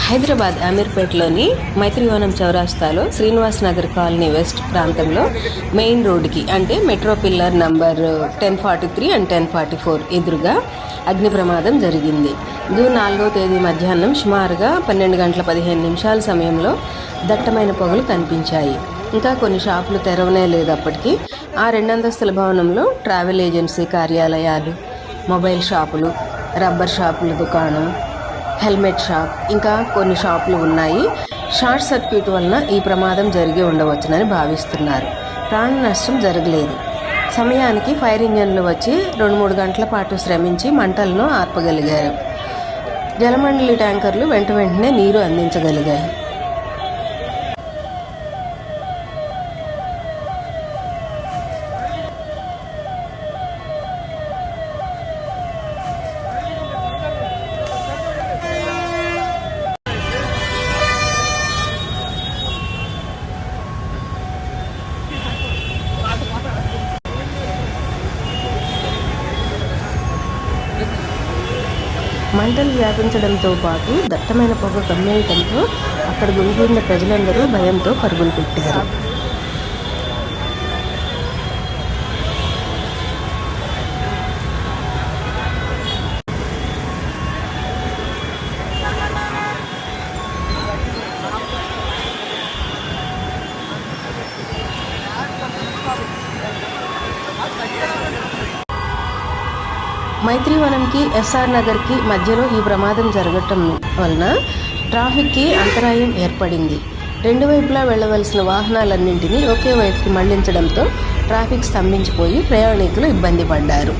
Hyderabad అమీర్పేటలోని Maitrivanam చౌరాస్తాలో Srinivas Nagar colony west ప్రాంతంలో main రోడ్డుకి అంటే మెట్రో పిల్లర్ నంబర్ 1043 అండ్ 1044 ఎదురుగా అగ్ని ప్రమాదం జరిగింది. జూన్ 4వ తేదీ మధ్యాహ్నం సుమారుగా 12 గంటల 15 నిమిషాల సమయంలో దట్టమైన పొగలు కనిపించాయి. ఇంకా కొన్ని షాపులు తెరవనే లేదు. అప్పటికి ఆ 2 అంతస్తుల భవనంలో ట్రావెల్ ఏజెన్సీ కార్యాలయాలు, మొబైల్ షాపులు, రబ్బర్ షాపుల దుకాణం, హెల్మెట్ షాప్ ఇంకా కొన్ని షాపులు ఉన్నాయి. షార్ట్ సర్క్యూట్ వలన ఈ ప్రమాదం జరిగి ఉండవచ్చునని భావిస్తున్నారు. ప్రాణ నష్టం జరగలేదు. సమయానికి ఫైర్ ఇంజన్లు వచ్చి 2-3 గంటల పాటు శ్రమించి మంటలను ఆర్పగలిగారు. జలమండలి ట్యాంకర్లు వెంటనే నీరు అందించగలిగాయి. మంటలు వ్యాపించడంతో పాటు దట్టమైన పొగ కమ్మేయడంతో అక్కడ గుమిగూడిన ప్రజలందరూ భయంతో పరుగులు పెట్టారు. మైత్రివనంకి ఎస్ఆర్ నగర్కి మధ్యలో ఈ ప్రమాదం జరగటం వలన ట్రాఫిక్కి అంతరాయం ఏర్పడింది. 2 వైపులా వెళ్లవలసిన వాహనాలన్నింటినీ ఒకే వైపుకి మళ్లించడంతో ట్రాఫిక్ స్తంభించిపోయి ప్రయాణికులు ఇబ్బంది పడ్డారు.